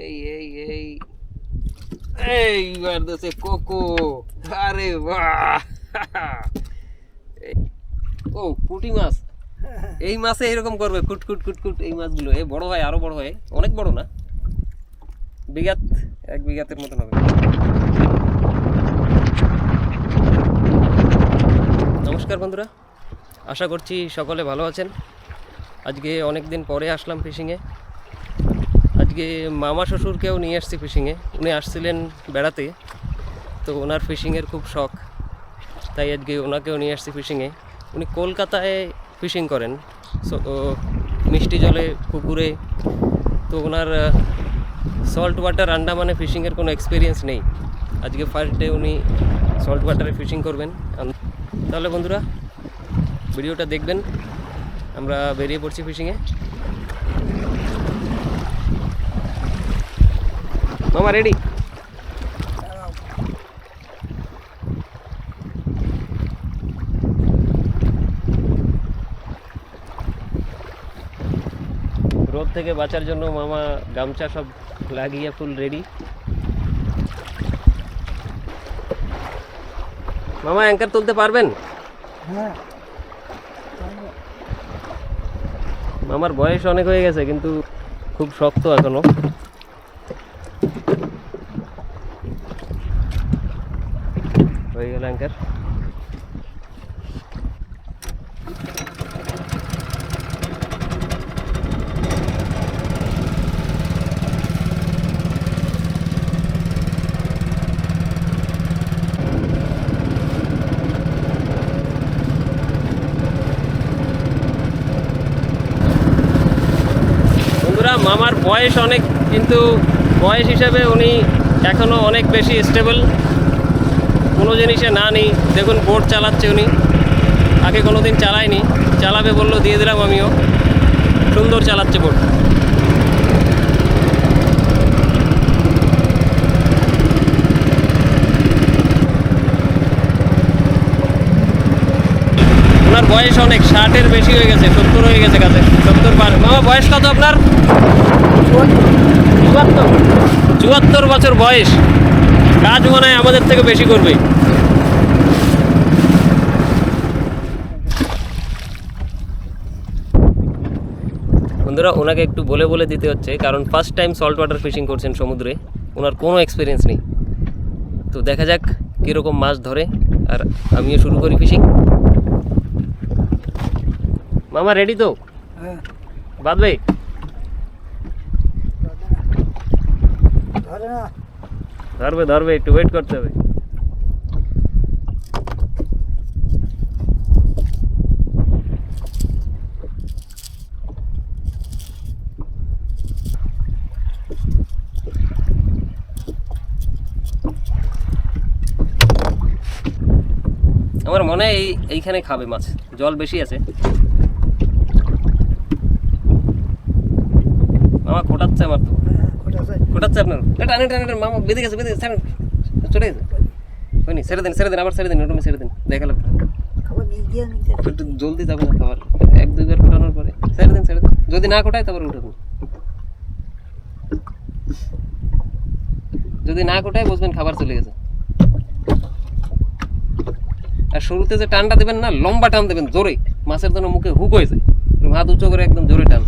এই এইবার দেশে কোকো। আরে বাহ! ও পুঁটি মাছ, এই মাছে এরকম করবে কুটকুট কুটকুট। এই মাছগুলো এই বড় হয়, আরো বড় হয়, অনেক বড় না, বিঘাত 1 বিঘাতের মতন হবে। নমস্কার বন্ধুরা, আশা করছি সকলে ভালো আছেন। আজকে অনেক দিন পরে আসলাম ফিশিংয়ে। আজকে মামা শ্বশুরকেও নিয়ে আসছি ফিশিংয়ে। উনি আসছিলেন বেড়াতে, তো ওনার ফিশিংয়ের খুব শখ, তাই আজকে ওনাকেও নিয়ে আসছি ফিশিংয়ে। উনি কলকাতায় ফিশিং করেন, মিষ্টি জলে পুকুরে। তো ওনার সল্ট ওয়াটার আন্ডামানে ফিশিংয়ের কোনো এক্সপিরিয়েন্স নেই। আজকে ফার্স্ট ডে উনি সল্ট ওয়াটারে ফিশিং করবেন। তাহলে বন্ধুরা ভিডিওটা দেখবেন। আমরা বেরিয়ে পড়ছি ফিশিংয়ে। মামা রেডি? রোদ থেকে বাঁচার জন্য মামা গামছা সব লাগিয়ে ফুল রেডি। মামা অ্যাঙ্কার তুলতে পারবেন? হ্যাঁ, মামার বয়স অনেক হয়ে গেছে, কিন্তু খুব শক্ত এখনো। হয়ে গেল অ্যাঙ্কার। মামার বয়স অনেক, কিন্তু বয়স হিসেবে উনি এখনও অনেক বেশি স্টেবল। কোনো জিনিসে না নেই। দেখুন বোট চালাচ্ছে উনি, আগে কোনো দিন চালায়নি, চালাবে বললো, দিয়ে দিলাম আমিও। সুন্দর চালাচ্ছে বোট। ওনার বয়স অনেক, 60-এর বেশি হয়ে গেছে, 70 হয়ে গেছে কাছে, 70 পার। মামা বয়স কত আপনার? 74 বছর বয়স। কাজ মনে হয় আমাদের থেকে বেশি করবে। বন্ধুরা ওনাকে একটু বলে বলে দিতে হচ্ছে, কারণ first time salt water fishing করছেন সমুদ্রে, ওনার কোনো এক্সপিরিয়েন্স নেই। তো দেখা যাক কীরকম মাছ ধরে, আর আমিও শুরু করি ফিশিং। মামা রেডি তো? হ্যাঁ, বাঁধবে? ধরবে ধরবে, একটু ওয়েট করতে হবে। আমার মনে হয় এইখানে খাবে মাছ, জল বেশি আছে। মামা খোটাচ্ছে আমার তো, খোটাচ্ছে আপনার। টানে টানে টানে, মামা বেঁধে গেছে, বেঁধে গেছে, চলে গেছে। হয়নি, ছেড়ে দেন ছেড়ে দেন, আবার ছেড়ে দিন, ওটা ছেড়ে দিন, দেখাল একটু জলদি যাবে না খাবার। 1-2 বার ফোটানোর পরে ছেড়ে দিন, ছেড়ে দিন। যদি না কোটায় তারপরে উঠাবেন, যদি না কোটায় বুঝবেন খাবার চলে গেছে। আর শুরুতে যে টানটা দেবেন না, লম্বা টান দেবেন জোরে, মাছের জন্য মুখে হুক হয়ে যায়। হাত উঁচু করে একদম জোরে টান।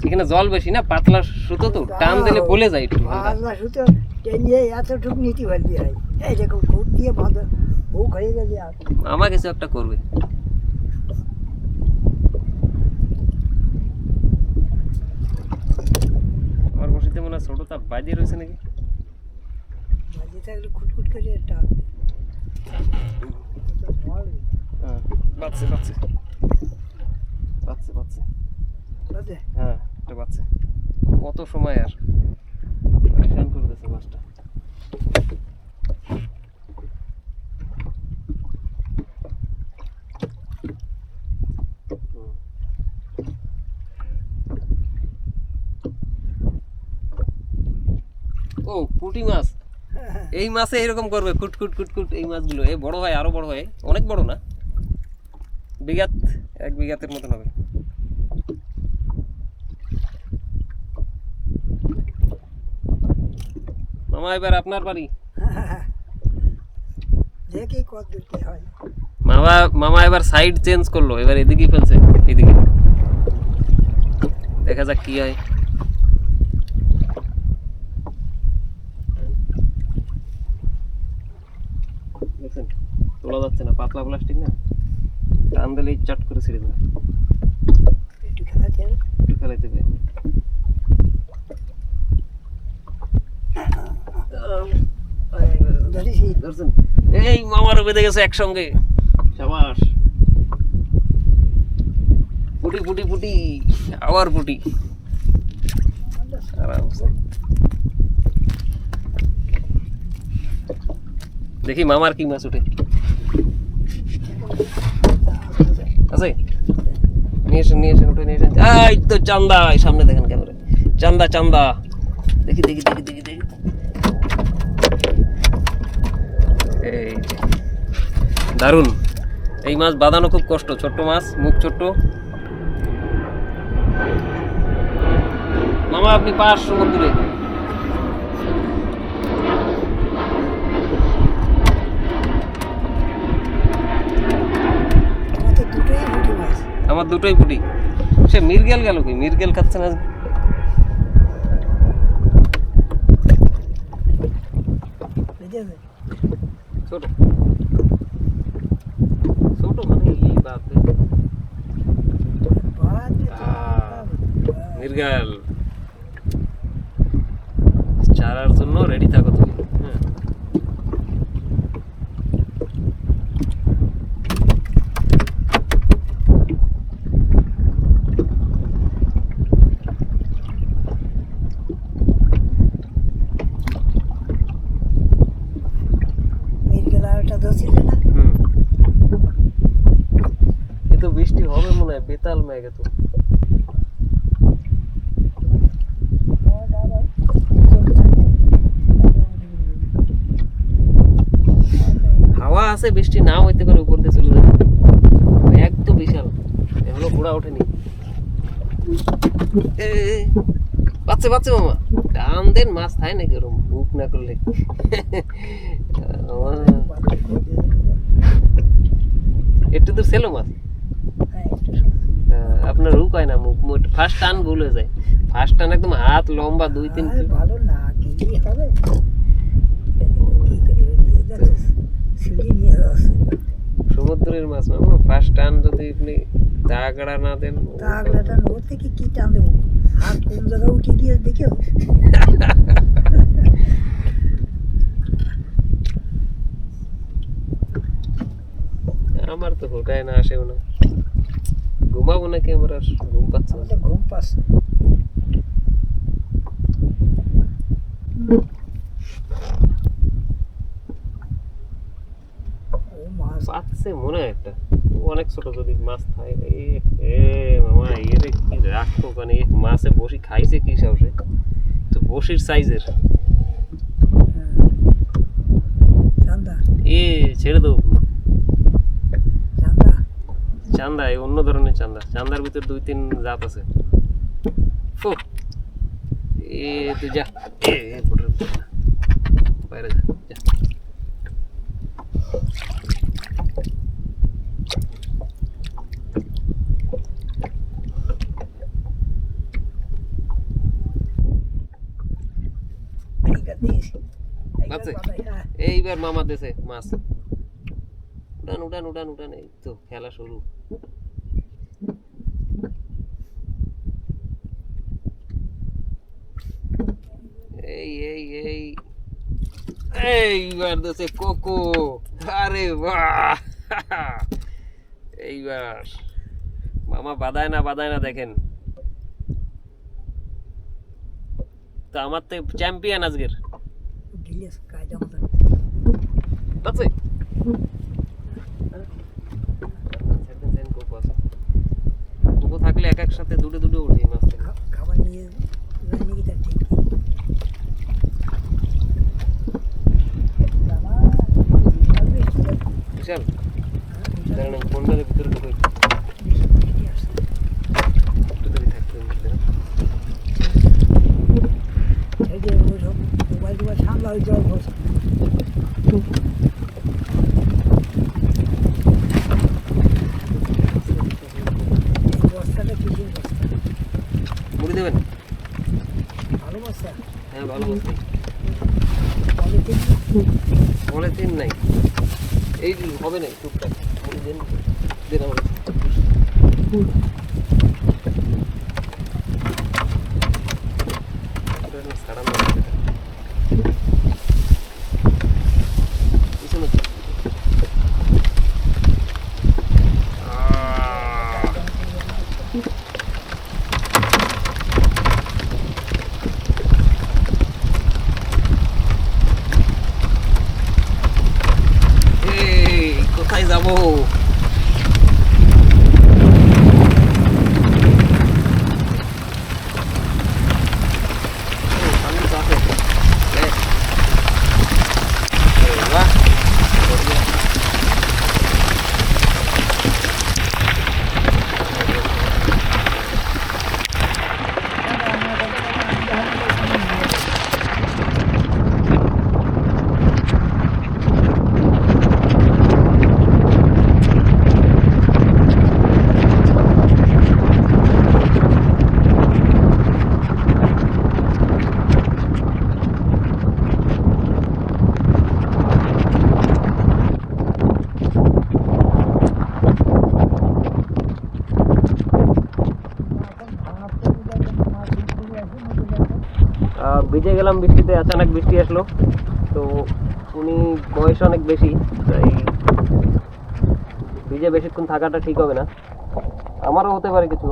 এখানে জল বেশি না, পাতলা সুতো তো, টান দিলে বলে যায় একটু। পাতলা সুতো টেনে এতটুকু নিতে পারলি হয়। এই দেখো খুব দিয়ে বাঁধা হুক হয়ে গেলে আর মামা কিছু একটা করবে। আমার বসিতে মনে হয় ছোটটা বাজিয়ে রয়েছে নাকি, বাজে থাকলে খুটখুট করে টানবে। হ্যাঁ বাজছে বাজছে বাজছে বাজছে, হ্যাঁ এটা বাজছে। কত সময় আর পরেশান করতেছে মাছটা। ও পুঁটি মাছ, এই মাছে এরকম করবে কুটকুট কুটকুট। এই মাছগুলো এই বড় হয়, আরো বড় হয়, অনেক বড় না, বিঘাত 1 বিঘাতের মতন হবে। মামা এবার আপনার বাড়ি। দেখি কত দূর কি হয়। মামা এবার সাইড চেঞ্জ করলো, এবার এদিকেই ফেলছে, এদিকে দেখা যাক কি হয়। দেখছেন তোলা যাচ্ছে না, পাতলা প্লাস্টিক না, টান দিলেই চট করে ছিঁড়ে দেবে। একটু খেলাতে হবে। একটু ফেলাইতে হবে। ধরেছি। ধরছেন? এই মামারও বেঁধে গেছে একসঙ্গে। সাবাস। পুটি পুটি পুটি, আবার পুটি। আরামসে। দেখি মামার কি মাছ উঠে। আছে? নিয়ে এসেন উঠে নিয়ে এসেন। এই তো চান্দা, এই সামনে দেখেন ক্যামেরা। চান্দা চান্দা। দেখি দেখি দেখি দেখি দেখি। এই যে। দারুণ। এই মাছ বাঁধানো খুব কষ্ট, ছোট্ট মাছ, মুখ ছোট্ট। মামা আপনি পাশ সমুদ্রে। আমাদের দুটোই পুঁটি মাছ। আমার দুটোই পুটি। সে মিরগেল গেল কি? মিরগেল খাচ্ছে না আজকে? বুঝেছে? ছোট ছোট মানে এই বাপ রে। বাদ দে। মিরগেল চারার জন্য রেডি থাকো তুমি। হ্যাঁ মিরগেল আরেকটা ধরছিলে না? এ তো বৃষ্টি হবে মনে হয়, বেতাল মেঘ তো। হাওয়া আছে, বৃষ্টি নাও হইতে পারে, উপর দিয়ে চলে যাবে। মেঘ তো বিশাল, এখনো ঘোড়া ওঠেনি। এ, এ, বাচ্চা বাচ্চা মামা টান দেন, মাছ খায় নাকি ওরম মুখ না করলে? একটু দূর ছিল মাছ। হ্যাঁ, একটু সময়। আপনার রুক হয় না, মুখ ফার্স্ট টান ভুল হয়ে যায়। ফার্স্ট টান একদম হাত লম্বা 2-3 আর ভালো না, কি হবে? কি করে দিয়ে যাচ্ছিস? সিঁড়ি নিয়ে যাচ্ছে। সমুদ্রের মাছ মামা, ফার্স্ট টান যদি আপনি দাগড়া না দেন। তাগড়াটা ওর থেকে কি টান দেবো? হাত কোন জায়গায় উঠে গিয়ে দেখেও। আমার তো হুকায় না, আসেও না। ঘুমাবো নাকি আমরা? আর ঘুম পাচ্ছে না। আমাদের ঘুম পাচ্ছে। ও মাছ পাচ্ছে মনে হয় একটা, অনেক ছোট যদি মাছ থাকে। এ মামা এর কি রাখতো, কারণ এই মাছে বসি খাইছে কি সাহসে? তো বসির সাইজের। চান্দা এ ছেড়ে দেবো। চান্দা চান্দা এই অন্য ধরনের চান্দা, চান্দার ভিতর 2-3 জাত আছে। ফু, এ তুই যা, বোটের ভিতরে যা। বাইরে যা, যা। এইবার দিয়েছি। এইবার আছে? বাবাই, হ্যাঁ। এইবার মামা দেশে মাছ। উড়ান উড়ান উড়ান উড়ান, এই তো খেলা শুরু। এই এই এই এইবার দেশে কোকো। আরে বাহ, এইবার মামা বাদায় না দেখেন। তো আমার তো চ্যাম্পিয়ন আজকের। ঢিলেস কায়দা মতো। আছে কোকো আছে। কোকো থাকলে এক সাথে দুটো উঠে মাছ থেকে। খাবার নিয়ে যায় নাকি তার ঠিক নেই। বাবা, বিশাল বৃষ্টি রে। বিশাল হ্যাঁ, বিশাল ফোনটার ভিতরে ঢুকে দেবেন? ভালো বস্তা হ্যাঁ ভালো বস্তাই। পলিথিন পলিথিন নাই, এই হবে না টুকটাক দেন দেন আমার। ছাড়ানো পিছনে কোথায় যাবো? ভিজে গেলাম বৃষ্টিতে, আচানক বৃষ্টি আসলো। তো উনি বয়স অনেক বেশি, তাই ভিজে বেশিক্ষণ থাকাটা ঠিক হবে না। আমারও হতে পারে কিছু।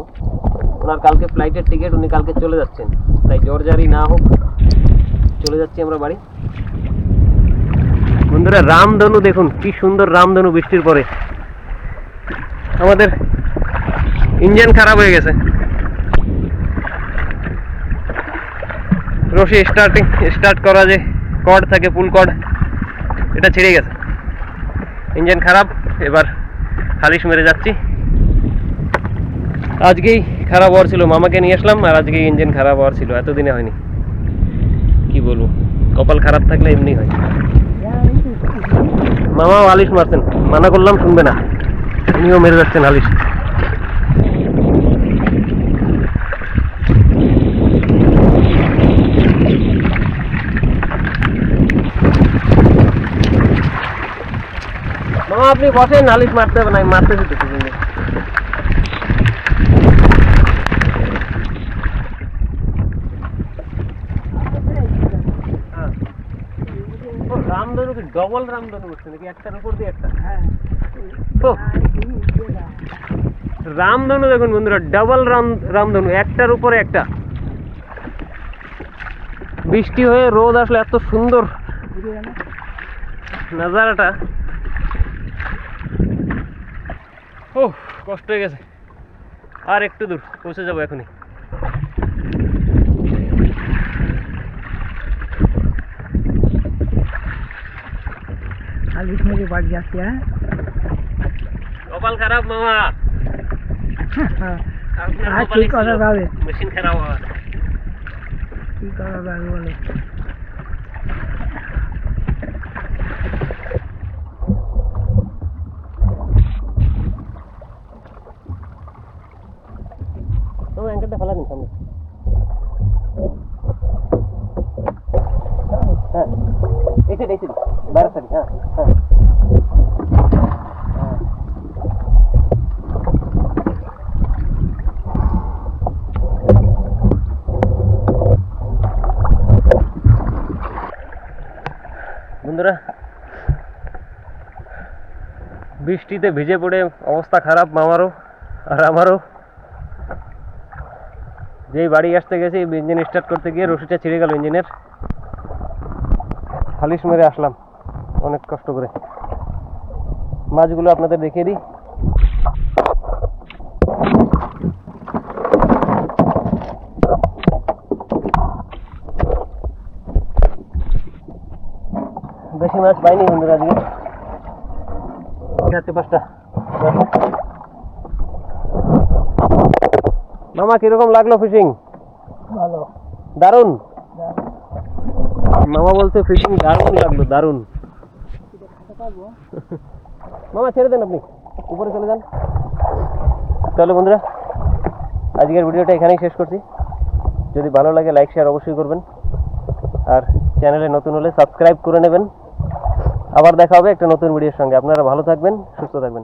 ওনার কালকে ফ্লাইটের টিকিট, উনি কালকে চলে যাচ্ছেন, তাই জ্বর জারি না হোক চলে যাচ্ছি আমরা বাড়ি। বন্ধুরা রামধনু দেখুন, কি সুন্দর রামধনু বৃষ্টির পরে। আমাদের ইঞ্জিন খারাপ হয়ে গেছে, রশি স্টার্ট করা যে কর্ড থাকে, ফুল কর্ড, এটা ছিঁড়ে গেছে, ইঞ্জিন খারাপ। এবার খালিশ মেরে যাচ্ছি। আজকেই খারাপ হওয়ার ছিল, মামাকে নিয়ে আসলাম, আর আজকেই ইঞ্জিন খারাপ হওয়ার ছিল, এতদিনে হয়নি। কি বলবো, কপাল খারাপ থাকলে এমনি হয়। মামাও হালিশ মারছেন, মানা করলাম শুনবে না, উনিও মেরে যাচ্ছেন হালিশ। মামা আপনি বসেন, নালিশ মারতে হবে না, আমি মারতে দিতেছি। রামধনু কি ডবল রামধনু করছে নাকি, একটার উপর দিয়ে একটা? রামধনু দেখুন বন্ধুরা, ডাবল রামধনু, একটার উপরে একটা। বৃষ্টি হয়ে রোদ আসলে এত সুন্দর নাজারাটা। ও কষ্ট হয়ে গেছে, আর একটু দূর পৌঁছে যাবো এখনই। হালিশ মেরে বাড়ি যাচ্ছে। হ্যাঁ কপাল খারাপ মামা, কি করা যাবে, মেশিন খারাপ হওয়া। কি করা যাবে বলে। অ্যাঙ্কেলটা ফেলা দিন সামনে। হ্যাঁ এসে বাইরে সারি। হ্যাঁ হ্যাঁ বন্ধুরা, বৃষ্টিতে ভিজে পড়ে অবস্থা খারাপ মামারও আর আমারও। যেই বাড়ি আসতে গেছি, ইঞ্জিন স্টার্ট করতে গিয়ে রশিটা ছিঁড়ে গেল ইঞ্জিনের, খালিশ মেরে আসলাম অনেক কষ্ট করে। মাছগুলো আপনাদের দেখিয়ে দিই। বেশি মাছ পাইনি বন্ধুরা আজকে, 4-5টা। মামা কিরকম লাগলো ফিশিং? ভালো, দারুন। মামা বলছে ফিশিং দারুন লাগলো, দারুন। মামা ছেড়ে দেন, আপনি উপরে চলে যান। তাহলে বন্ধুরা আজকের ভিডিওটা এখানেই শেষ করছি। যদি ভালো লাগে লাইক শেয়ার অবশ্যই করবেন, আর চ্যানেলে নতুন হলে সাবস্ক্রাইব করে নেবেন। আবার দেখা হবে একটা নতুন ভিডিওর সঙ্গে। আপনারা ভালো থাকবেন, সুস্থ থাকবেন।